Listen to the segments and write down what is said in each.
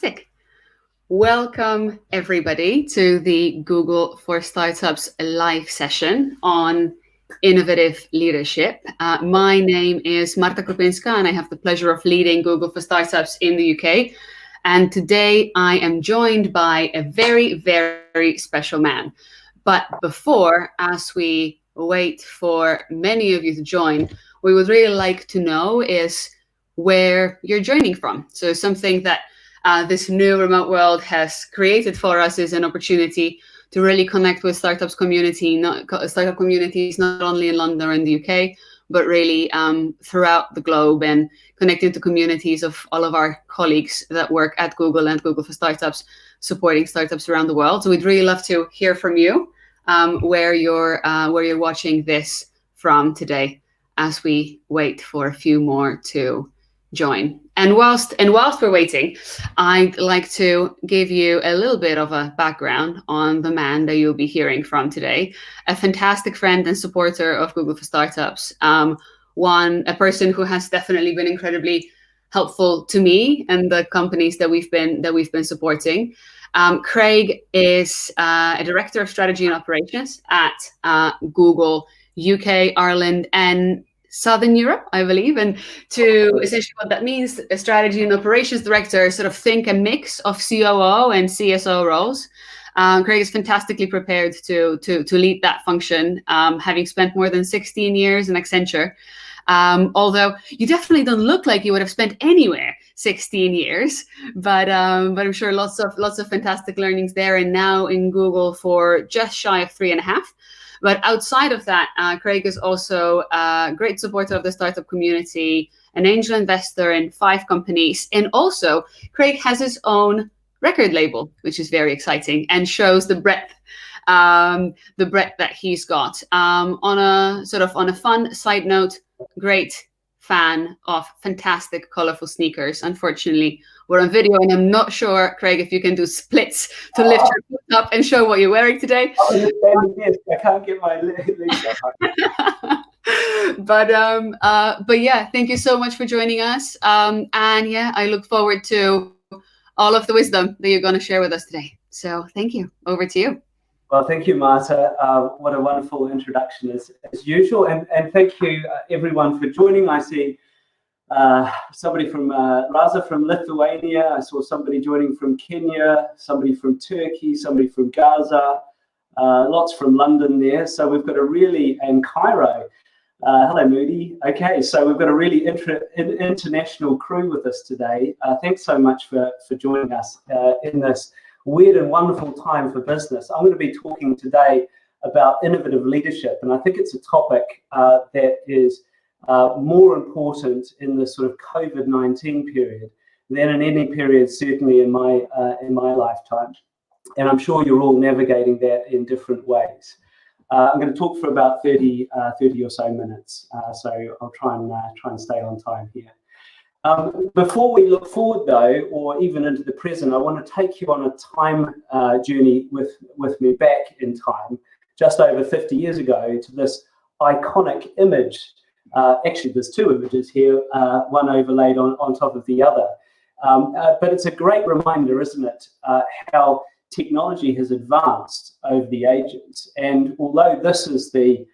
Fantastic. Welcome, everybody, to the Google for Startups live session on innovative leadership. My name is Marta Kropinska, and I have the pleasure of leading Google for Startups in the UK. And today I am joined by a very, very special man. But before, as we wait for many of you to join, we would really like to know is where you're joining from. So something that this new remote world has created for us is an opportunity to really connect with startup communities, not only in London or in the UK, but really throughout the globe, and connecting to communities of all of our colleagues that work at Google and Google for Startups, supporting startups around the world. So we'd really love to hear from you where you're watching this from today, as we wait for a few more to join. And whilst we're waiting, I'd like to give you a little bit of a background on the man that you'll be hearing from today. A fantastic friend and supporter of Google for Startups. A person who has definitely been incredibly helpful to me and the companies that we've been supporting. Craig is a director of strategy and operations at Google UK, Ireland, and Southern Europe, I believe. And to essentially what that means, a strategy and operations director, sort of think a mix of COO and CSO roles. Craig is fantastically prepared to lead that function, having spent more than 16 years in Accenture. Although you definitely don't look like you would have spent anywhere 16 years, but I'm sure lots of fantastic learnings there, and now in Google for just shy of 3.5. But outside of that, Craig is also a great supporter of the startup community, an angel investor in 5 companies, and also Craig has his own record label, which is very exciting and shows the breadth that he's got. On a fun side note, great fan of fantastic, colorful sneakers. Unfortunately, we're on video, and I'm not sure, Craig, if you can do splits to lift your foot up and show what you're wearing today. I can't get my legs up. But yeah, thank you so much for joining us. And yeah, I look forward to all of the wisdom that you're going to share with us today. So thank you. Over to you. Well, thank you, Marta. What a wonderful introduction as usual. And thank you, everyone, for joining. I see somebody from Raza from Lithuania. I saw somebody joining from Kenya, somebody from Turkey, somebody from Gaza, lots from London there. So we've got and Cairo. Hello, Moody. Okay, so we've got a really international crew with us today. Thanks so much for joining us in this weird and wonderful time for business. I'm going to be talking today about innovative leadership, and I think it's a topic that is more important in the sort of COVID-19 period than in any period, certainly in my lifetime. And I'm sure you're all navigating that in different ways. I'm going to talk for about 30 or so minutes, so I'll try and stay on time here. Before we look forward, though, or even into the present, I want to take you on a time journey with me back in time, just over 50 years ago, to this iconic image. Actually, there's 2 images here, one overlaid on top of the other. But it's a great reminder, isn't it, how technology has advanced over the ages. And although this is the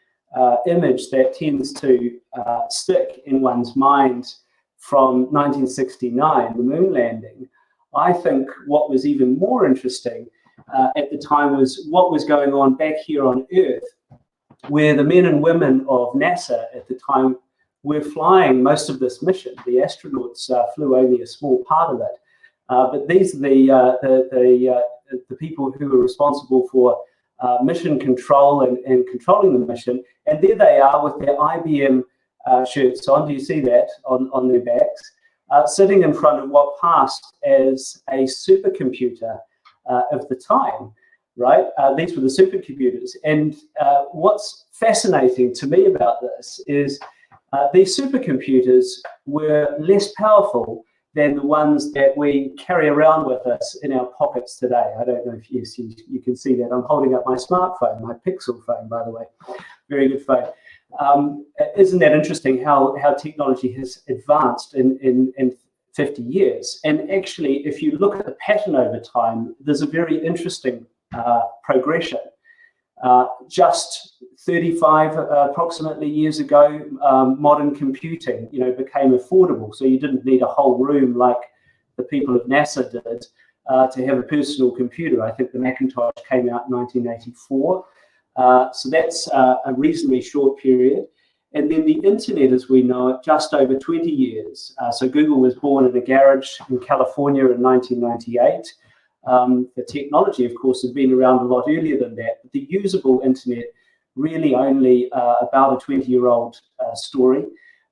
image that tends to stick in one's mind from 1969, the moon landing, I think what was even more interesting at the time was what was going on back here on Earth, where the men and women of NASA at the time were flying most of this mission. The astronauts flew only a small part of it, but these are the people who were responsible for mission control and controlling the mission. And there they are with their IBM shirts on. Do you see that on their backs? Sitting in front of what passed as a supercomputer of the time, right? These were the supercomputers. And what's fascinating to me about this is these supercomputers were less powerful than the ones that we carry around with us in our pockets today. I don't know if you can see that. I'm holding up my smartphone, my Pixel phone, by the way. Very good phone. Isn't that interesting how technology has advanced in 50 years. And actually, if you look at the pattern over time, there's a very interesting progression. Just 35 approximately years ago, modern computing, became affordable. So you didn't need a whole room like the people at NASA did to have a personal computer. I think the Macintosh came out in 1984. So that's a reasonably short period. And then the internet, as we know it, just over 20 years. So Google was born in a garage in California in 1998. The technology, of course, had been around a lot earlier than that, but the usable internet really only about a 20-year-old story.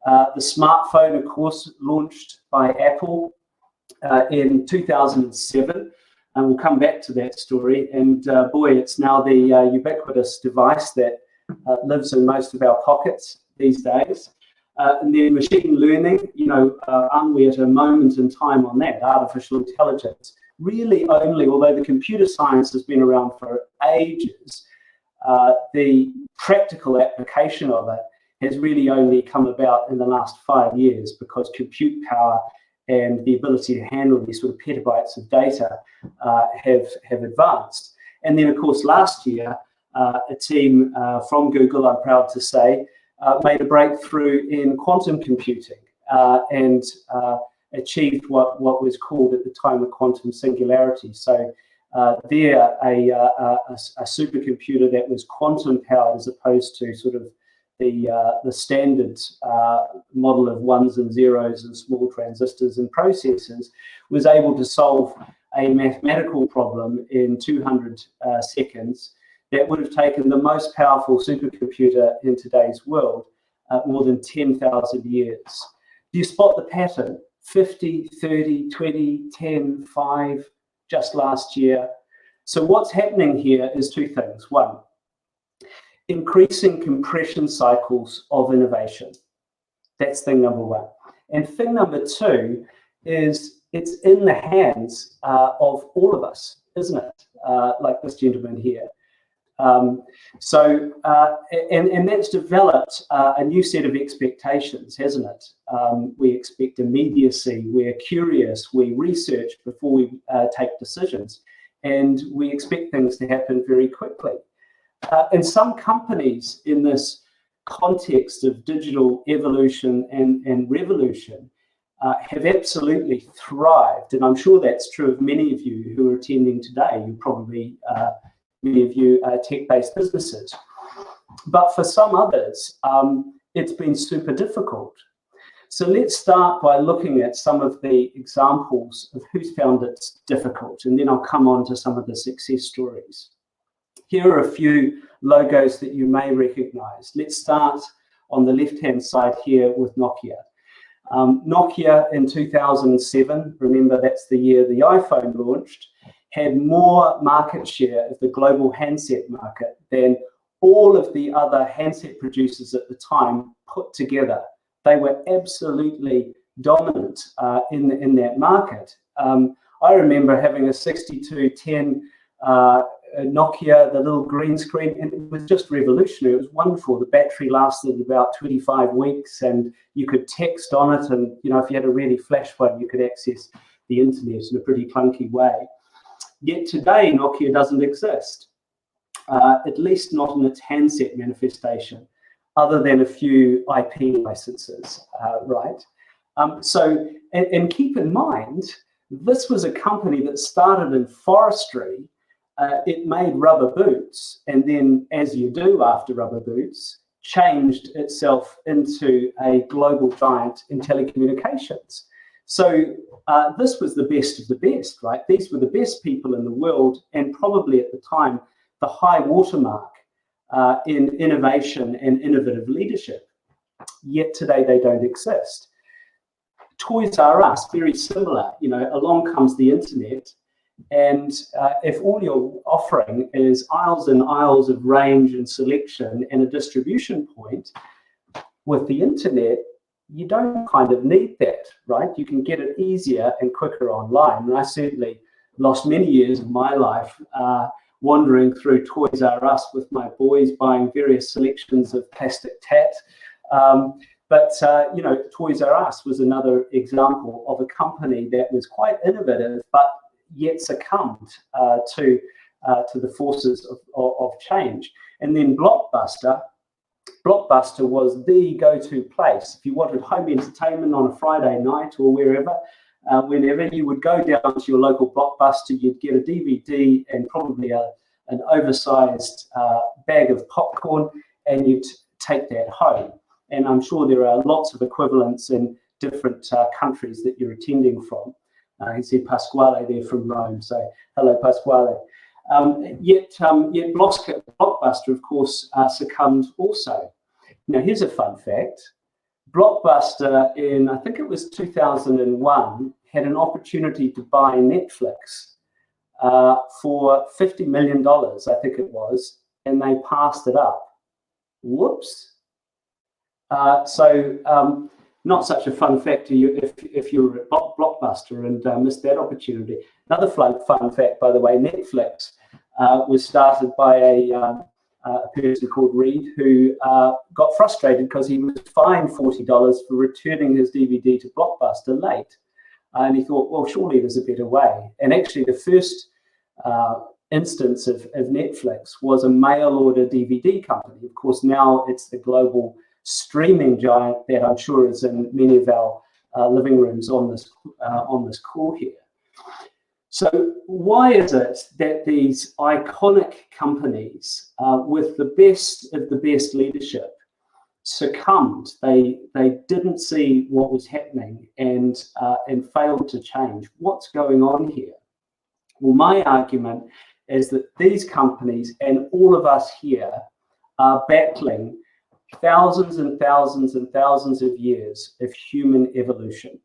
The smartphone, of course, launched by Apple in 2007, and we'll come back to that story. And boy, it's now the ubiquitous device that lives in most of our pockets these days. And then machine learning, aren't we at a moment in time on that? Artificial intelligence. Really only, although the computer science has been around for ages, the practical application of it has really only come about in the last 5 years, because compute power and the ability to handle these sort of petabytes of data have advanced. And then, of course, last year, a team from Google, I'm proud to say, made a breakthrough in quantum computing and achieved what was called at the time a quantum singularity. So they're a supercomputer that was quantum powered, as opposed to sort of the standard model of ones and zeros and small transistors and processors, was able to solve a mathematical problem in 200 seconds that would have taken the most powerful supercomputer in today's world more than 10,000 years. Do you spot the pattern? 50, 30, 20, 10, 5, just last year. So what's happening here is two things. One, increasing compression cycles of innovation. That's thing number one. And thing number two is it's in the hands of all of us, isn't it? Like this gentleman here. And that's developed a new set of expectations, hasn't it? We expect immediacy, we're curious, we research before we take decisions, and we expect things to happen very quickly. And some companies in this context of digital evolution and revolution have absolutely thrived. And I'm sure that's true of many of you who are attending today. You probably, many of you are tech-based businesses. But for some others, it's been super difficult. So let's start by looking at some of the examples of who's found it difficult, and then I'll come on to some of the success stories. Here are a few logos that you may recognize. Let's start on the left-hand side here with Nokia. Nokia in 2007, remember that's the year the iPhone launched, had more market share of the global handset market than all of the other handset producers at the time put together. They were absolutely dominant in that market. I remember having a 6210 Nokia, the little green screen, and it was just revolutionary. It was wonderful. The battery lasted about 25 weeks, and you could text on it, and if you had a really flash one, you could access the internet in a pretty clunky way. Yet today, Nokia doesn't exist, at least not in its handset manifestation, other than a few IP licenses, right? And keep in mind, this was a company that started in forestry. It made rubber boots, and then, as you do after rubber boots, changed itself into a global giant in telecommunications. So this was the best of the best, right? These were the best people in the world, and probably at the time, the high watermark in innovation and innovative leadership. Yet today they don't exist. Toys R Us, very similar. Along comes the internet, and if all you're offering is aisles and aisles of range and selection and a distribution point, with the internet, you don't kind of need that, right? You can get it easier and quicker online. And I certainly lost many years of my life wandering through Toys R Us with my boys, buying various selections of plastic tat. But you know, Toys R Us was another example of a company that was quite innovative, but yet succumbed to the forces of change. And then Blockbuster was the go-to place. If you wanted home entertainment on a Friday night or wherever, whenever, you would go down to your local Blockbuster, you'd get a DVD and probably an oversized bag of popcorn, and you'd take that home. And I'm sure there are lots of equivalents in different countries that you're attending from. You see Pasquale there from Rome, so hello, Pasquale. Yet Blockbuster, of course, succumbed also. Now, here's a fun fact. Blockbuster in, I think it was 2001, had an opportunity to buy Netflix for $50 million, I think it was, and they passed it up. Whoops. Not such a fun fact to you if you were at Blockbuster and missed that opportunity. Another fun fact, by the way, Netflix was started by a person called Reed, who got frustrated because he was fined $40 for returning his DVD to Blockbuster late. And he thought, well, surely there's a better way. And actually, the first instance of Netflix was a mail order DVD company. Of course, now it's the global streaming giant that I'm sure is in many of our living rooms on this call here. So why is it that these iconic companies with the best of the best leadership succumbed? They didn't see what was happening and failed to change. What's going on here? Well, my argument is that these companies and all of us here are battling thousands and thousands and thousands of years of human evolution.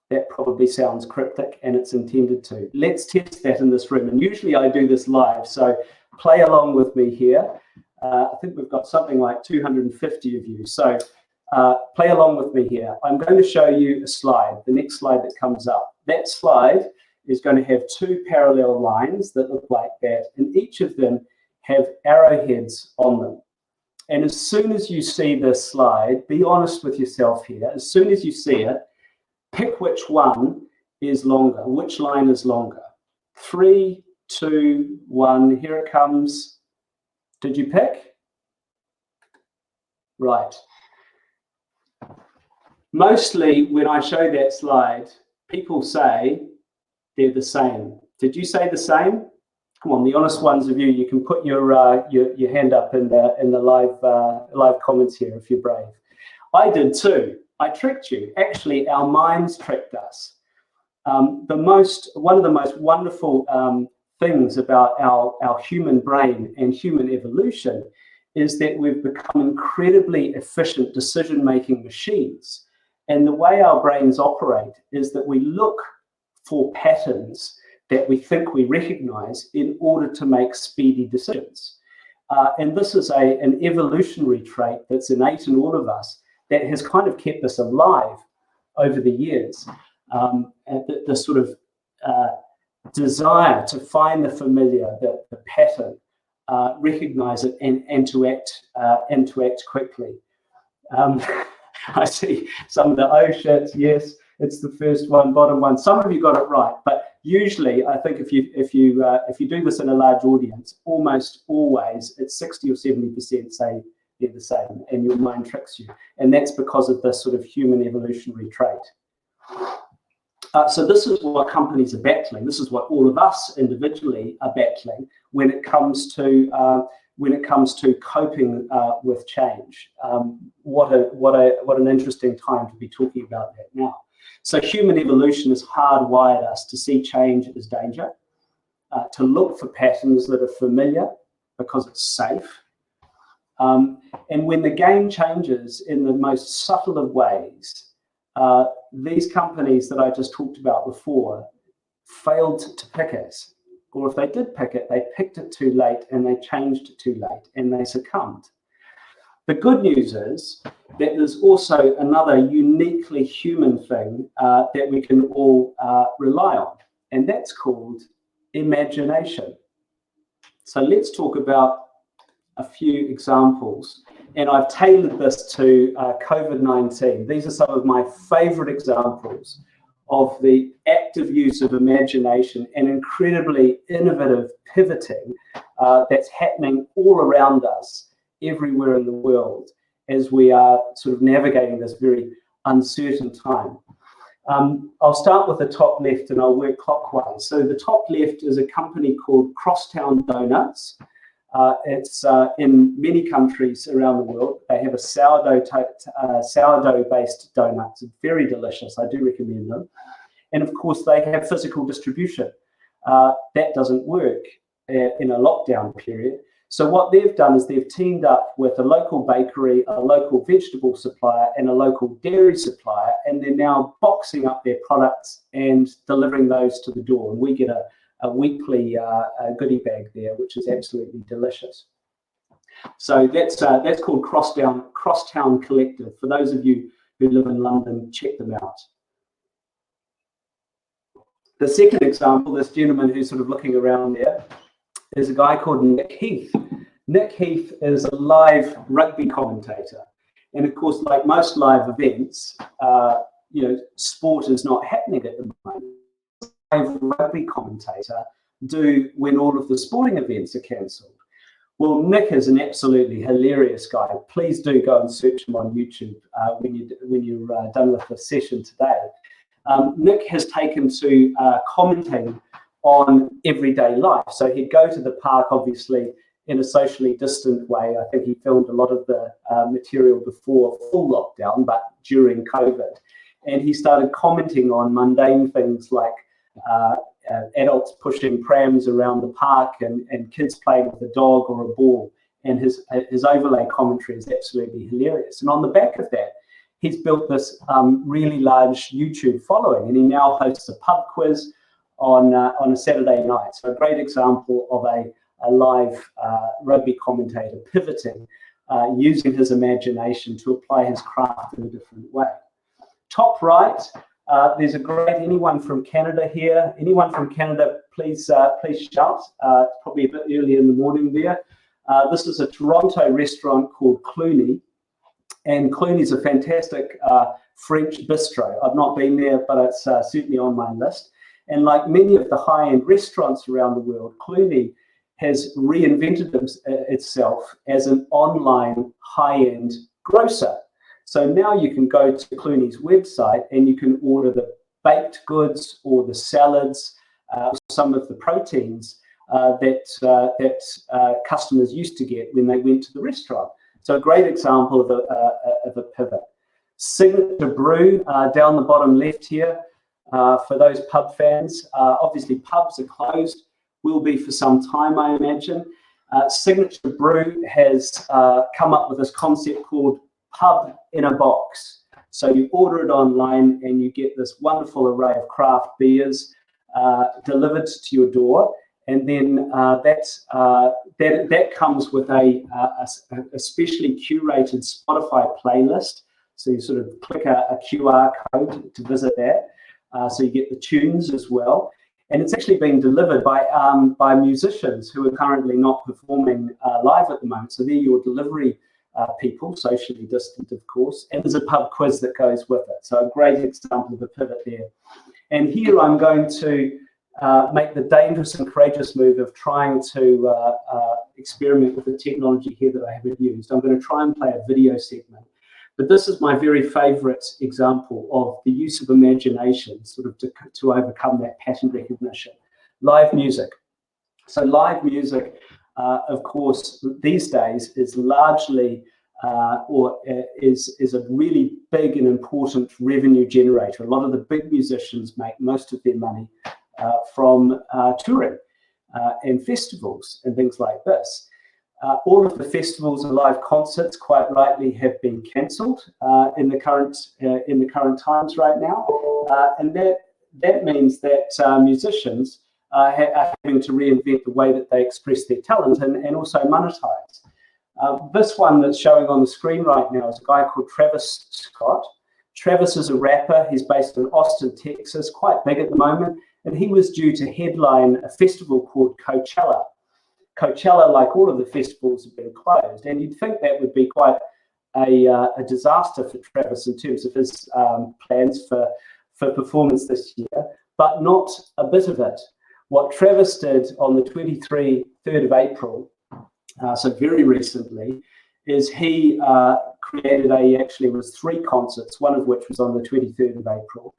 That probably sounds cryptic, and it's intended to. Let's test that in this room. And usually I do this live, so play along with me here. I think we've got something like 250 of you. So play along with me here. I'm going to show you a slide, the next slide that comes up. That slide is going to have two parallel lines that look like that, and each of them have arrowheads on them. And as soon as you see this slide, be honest with yourself here. As soon as you see it, pick which one is longer, which line is longer. 3, 2, 1, here it comes. Did you pick? Right. Mostly when I show that slide, people say they're the same. Did you say the same? Come on, the honest ones of you, you can put your hand up in the live comments here if you're brave. I did too. I tricked you. Actually, our minds tricked us. One of the most wonderful things about our human brain and human evolution is that we've become incredibly efficient decision-making machines. And the way our brains operate is that we look for patterns that we think we recognize in order to make speedy decisions. And this is an evolutionary trait that's innate in all of us that has kind of kept us alive over the years. The sort of desire to find the familiar, the pattern, recognize it, and to act quickly. I see some of the oh shits. Yes, it's the first one, bottom one. Some of you got it right, but usually, I think if you do this in a large audience, almost always it's 60 or 70% say they're the same, and your mind tricks you, and that's because of this sort of human evolutionary trait. So this is what companies are battling. This is what all of us individually are battling when it comes to coping with change. What an interesting time to be talking about that now. So human evolution has hardwired us to see change as danger, to look for patterns that are familiar because it's safe. And when the game changes in the most subtle of ways, these companies that I just talked about before failed to pick it. Or if they did pick it, they picked it too late and they changed it too late and they succumbed. The good news is that there's also another uniquely human thing that we can all rely on, and that's called imagination. So let's talk about a few examples And I've tailored this to COVID-19. These are some of my favorite examples of the active use of imagination and incredibly innovative pivoting that's happening all around us, everywhere in the world, as we are sort of navigating this very uncertain time. I'll start with the top left and I'll work clockwise. So the top left is a company called Crosstown Donuts. It's in many countries around the world. They have a sourdough-based donuts. It's very delicious. I do recommend them. And of course, they have physical distribution. That doesn't work in a lockdown period. So what they've done is they've teamed up with a local bakery, a local vegetable supplier, and a local dairy supplier, and they're now boxing up their products and delivering those to the door. And we get a weekly goodie bag there, which is absolutely delicious. So that's called Crosstown Collective. For those of you who live in London, check them out. The second example, this gentleman who's sort of looking around there, is a guy called Nick Heath. Nick Heath is a live rugby commentator. And of course, like most live events, sport is not happening at the moment. Live rugby commentator do when all of the sporting events are cancelled. Well, Nick is an absolutely hilarious guy. Please do go and search him on YouTube when you're done with the session today. Nick has taken to commentating on everyday life. So he'd go to the park, obviously, in a socially distant way. I think he filmed a lot of the material before full lockdown, but during COVID. And he started commenting on mundane things like adults pushing prams around the park and kids playing with a dog or a ball. And his overlay commentary is absolutely hilarious. And on the back of that, he's built this really large YouTube following, and he now hosts a pub quiz on a Saturday night. So a great example of a live rugby commentator pivoting, using his imagination to apply his craft in a different way. Top right, there's a great, anyone from Canada here? Anyone from Canada, please shout. It's probably a bit early in the morning there. This is a Toronto restaurant called Clooney. And Clooney's a fantastic French bistro. I've not been there, but it's certainly on my list. And like many of the high-end restaurants around the world, Clooney has reinvented itself as an online high-end grocer. So now you can go to Clooney's website and you can order the baked goods or the salads, some of the proteins that customers used to get when they went to the restaurant. So a great example of a pivot. Signature Brew down the bottom left here. For those pub fans, obviously pubs are closed, will be for some time, I imagine. Signature Brew has come up with this concept called pub in a box. So you order it online and you get this wonderful array of craft beers delivered to your door. And then that comes with a specially curated Spotify playlist. So you sort of click a QR code to visit that. So you get the tunes as well. And it's actually being delivered by musicians who are currently not performing live at the moment. So they're your delivery people, socially distant, of course. And there's a pub quiz that goes with it. So a great example of a pivot there. And here I'm going to make the dangerous and courageous move of trying to experiment with the technology here that I haven't used. I'm going to try and play a video segment. But this is my very favorite example of the use of imagination sort of to overcome that pattern recognition. Live music. So live music, of course, these days is largely is a really big and important revenue generator. A lot of the big musicians make most of their money from touring and festivals and things like this. All of the festivals and live concerts, quite rightly, have been cancelled in the current times right now, and that means that musicians are having to reinvent the way that they express their talent and also monetize. This one that's showing on the screen right now is a guy called Travis Scott. Travis is a rapper. He's based in Austin, Texas, quite big at the moment, and he was due to headline a festival called Coachella. Coachella, like all of the festivals, have been closed, and you'd think that would be quite a disaster for Travis in terms of his plans for performance this year, but not a bit of it. What Travis did on the 3rd of April, so very recently, is he created actually it was 3 concerts, one of which was on the 23rd of April,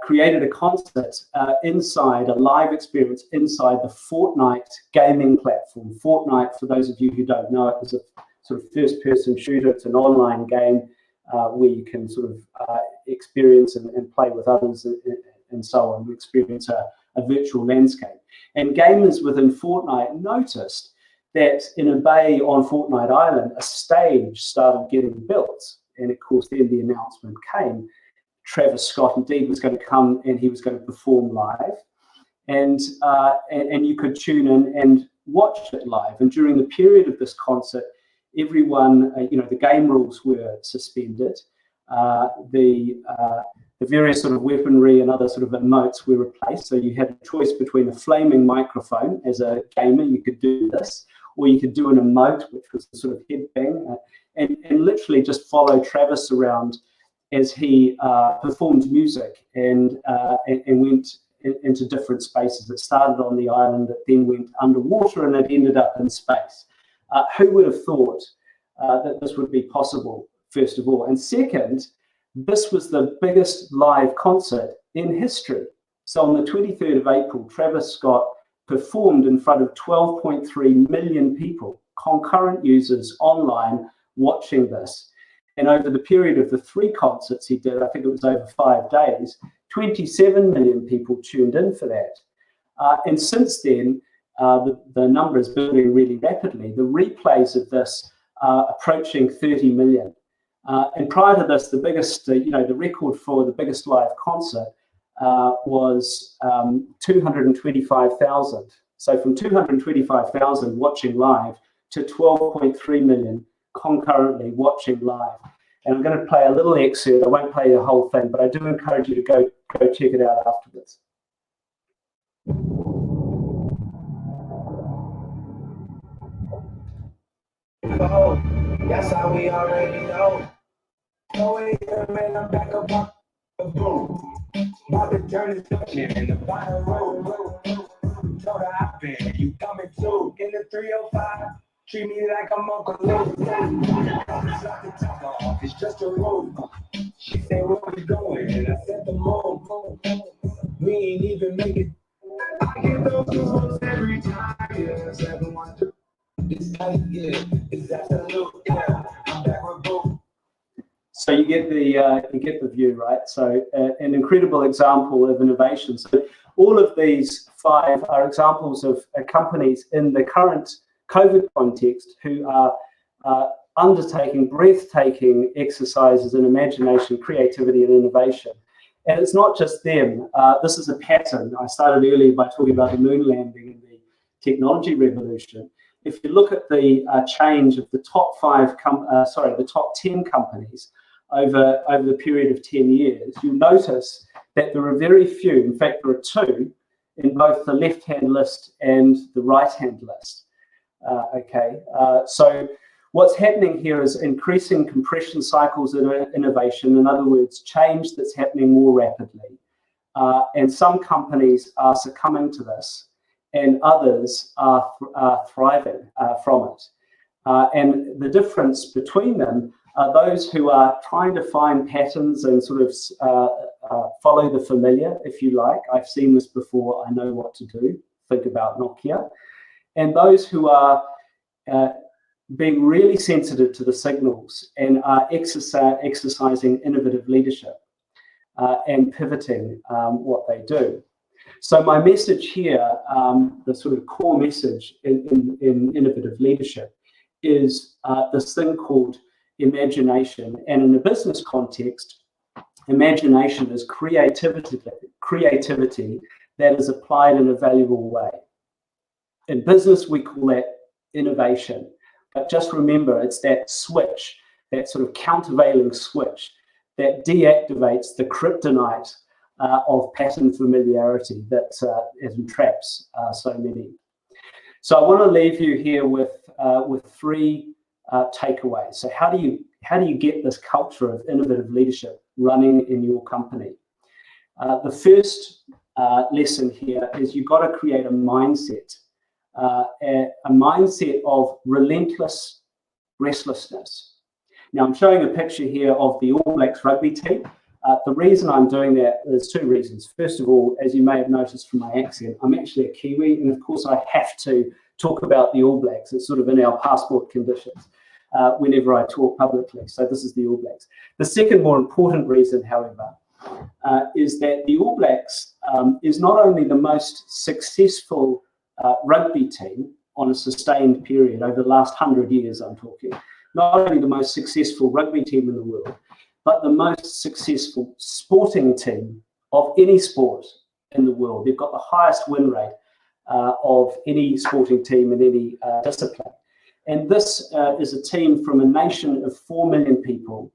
created a concert inside, a live experience inside the Fortnite gaming platform. Fortnite, for those of you who don't know, it is a sort of first-person shooter. It's an online game where you can sort of experience and play with others and so on, experience a virtual landscape. And gamers within Fortnite noticed that in a bay on Fortnite Island, a stage started getting built. And of course, then the announcement came. Travis Scott indeed was going to come and he was going to perform live. And you could tune in and watch it live. And during the period of this concert, everyone, the game rules were suspended. The various sort of weaponry and other sort of emotes were replaced. So you had a choice between a flaming microphone. As a gamer, you could do this, or you could do an emote, which was a sort of headbang, and literally just follow Travis around as he performed music and went into different spaces. It started on the island, it then went underwater, and it ended up in space. Who would have thought that this would be possible, first of all? And second, this was the biggest live concert in history. So on the 23rd of April, Travis Scott performed in front of 12.3 million people, concurrent users online watching this. And over the period of the 3 concerts he did, I think it was over 5 days, 27 million people tuned in for that. And since then, the number is building really rapidly. The replays of this are approaching 30 million. And prior to this, the biggest, the record for the biggest live concert was 225,000. So from 225,000 watching live to 12.3 million concurrently watching live. And I'm going to play a little excerpt. I won't play the whole thing, but I do encourage you to go check it out afterwards. Oh, that's how we already know. Oh, yeah, man, I'm back up on the boom. About to turn this section in the bottom road. Told her I've been, you coming too. In the 305, treat me like I'm Uncle Luke. It's like the top off, it's just a road. She said, where we going? And I said, the mall. We ain't even make it. I get those goosebumps every time. Yeah, 712. It's tight, yeah. It's absolute, yeah. I'm back with boom. So you get the view, right? So an incredible example of innovation. So all of these 5 are examples of companies in the current COVID context who are undertaking breathtaking exercises in imagination, creativity, and innovation. And it's not just them. This is a pattern. I started earlier by talking about the moon landing and the technology revolution. If you look at the change of the top 10 companies over the period of 10 years, you'll notice that there are very few. In fact, there are 2 in both the left-hand list and the right-hand list. So what's happening here is increasing compression cycles in innovation. In other words, change that's happening more rapidly. And some companies are succumbing to this, and others are thriving from it. And the difference between them are those who are trying to find patterns and sort of follow the familiar, if you like. I've seen this before, I know what to do. Think about Nokia. And those who are being really sensitive to the signals and are exercising innovative leadership and pivoting what they do. So my message here, the sort of core message in innovative leadership is this thing called imagination. And in a business context, imagination is creativity that is applied in a valuable way. In business, we call that innovation. But just remember, it's that switch, that sort of countervailing switch that deactivates the kryptonite of pattern familiarity that entraps so many. So I want to leave you here with three takeaways. So how do you get this culture of innovative leadership running in your company? The first lesson here is you've got to create a mindset of relentless restlessness. Now I'm showing a picture here of the All Blacks rugby team. The reason I'm doing that, there's two reasons. First of all, as you may have noticed from my accent, I'm actually a Kiwi, and of course I have to talk about the All Blacks. It's sort of in our passport conditions whenever I talk publicly. So this is the All Blacks. The second more important reason, however, is that the All Blacks is not only the most successful rugby team on a sustained period over the last 100 years, I'm talking, not only the most successful rugby team in the world, but the most successful sporting team of any sport in the world. They've got the highest win rate of any sporting team in any discipline. And this is a team from a nation of 4 million people,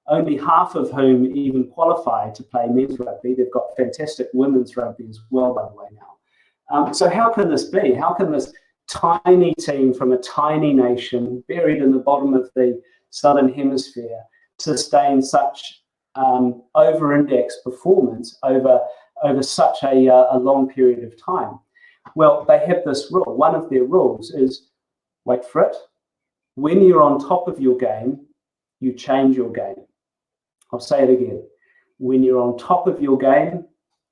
only half of whom even qualify to play men's rugby. They've got fantastic women's rugby as well, by the way, now. So how can this be? How can this tiny team from a tiny nation buried in the bottom of the Southern Hemisphere sustain such over-indexed performance over such a long period of time? Well, they have this rule. One of their rules is, wait for it, when you're on top of your game, you change your game. I'll say it again. When you're on top of your game,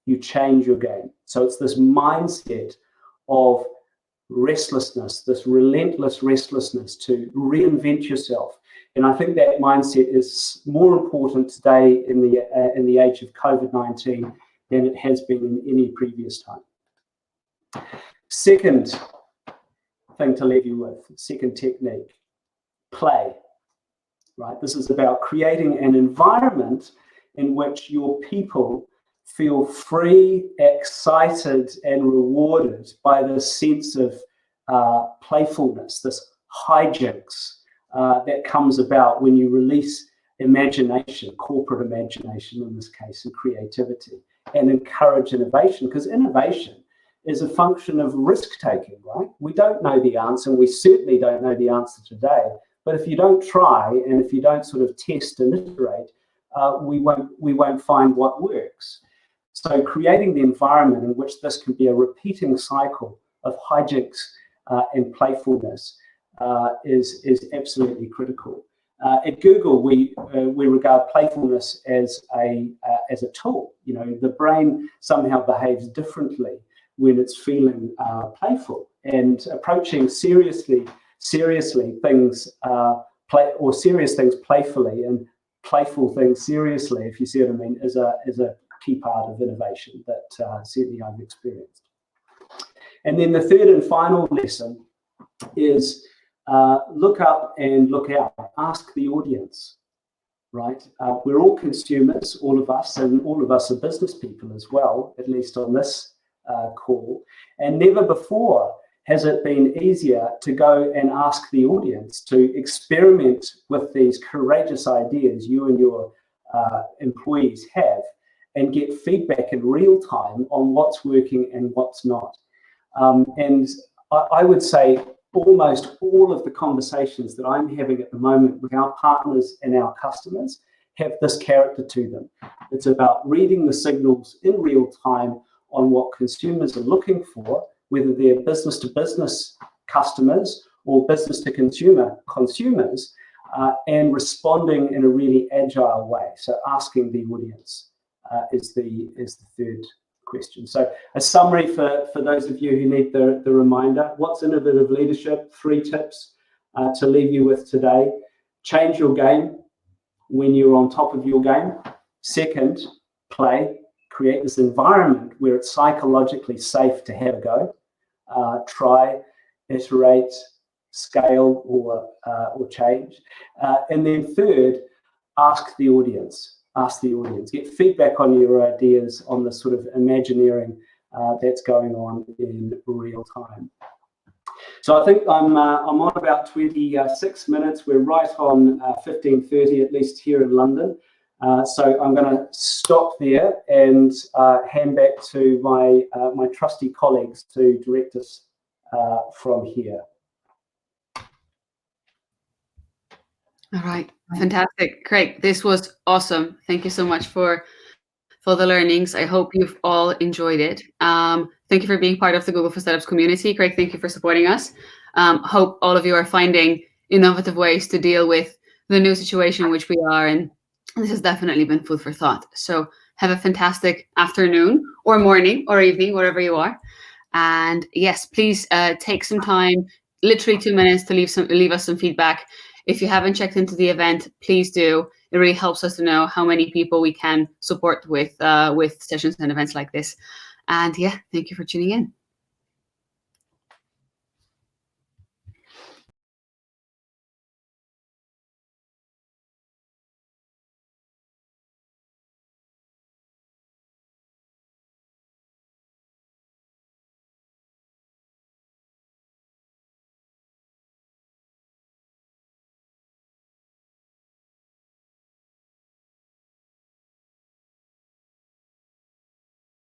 you change your game. So it's this mindset of restlessness, this relentless restlessness to reinvent yourself. And I think that mindset is more important today in the age of COVID-19 than it has been in any previous time. Second thing to leave you with, second technique, play. Right? This is about creating an environment in which your people feel free, excited, and rewarded by this sense of playfulness, this hijinks that comes about when you release imagination, corporate imagination in this case, and creativity, and encourage innovation, because innovation is a function of risk-taking, right? We don't know the answer, and we certainly don't know the answer today, but if you don't try, and if you don't sort of test and iterate, we won't find what works. So creating the environment in which this can be a repeating cycle of hijinks and playfulness is absolutely critical. At Google, we regard playfulness as a tool. You know, the brain somehow behaves differently when it's feeling playful, and approaching serious things serious things playfully and playful things seriously, if you see what I mean, is a key part of innovation that certainly I've experienced. And then the third and final lesson is look up and look out. Ask the audience, right? We're all consumers, all of us, and all of us are business people as well, at least on this call. And never before has it been easier to go and ask the audience to experiment with these courageous ideas you and your employees have, and get feedback in real time on what's working and what's not. And I would say almost all of the conversations that I'm having at the moment with our partners and our customers have this character to them. It's about reading the signals in real time on what consumers are looking for, whether they're business to business customers or business to consumers, and responding in a really agile way. So asking the audience is the third question. So a summary for those of you who need the reminder: what's innovative leadership? 3 tips to leave you with today. Change your game when you're on top of your game. Second, play. Create this environment where it's psychologically safe to have a go. Try, iterate, scale, or change. And then third, ask the audience. Ask the audience. Get feedback on your ideas on the sort of imagineering that's going on in real time. So I think I'm on about 26 minutes. We're right on 15:30, at least here in London. So I'm going to stop there and hand back to my trusty colleagues to direct us from here. All right, fantastic, Craig. This was awesome. Thank you so much for the learnings. I hope you've all enjoyed it. Thank you for being part of the Google for Startups community. Craig, thank you for supporting us. Hope all of you are finding innovative ways to deal with the new situation in which we are in. This has definitely been food for thought. So have a fantastic afternoon or morning or evening, wherever you are. And yes, please take some time, literally 2 minutes, to leave us some feedback. If you haven't checked into the event, please do. It really helps us to know how many people we can support with sessions and events like this. And yeah, thank you for tuning in.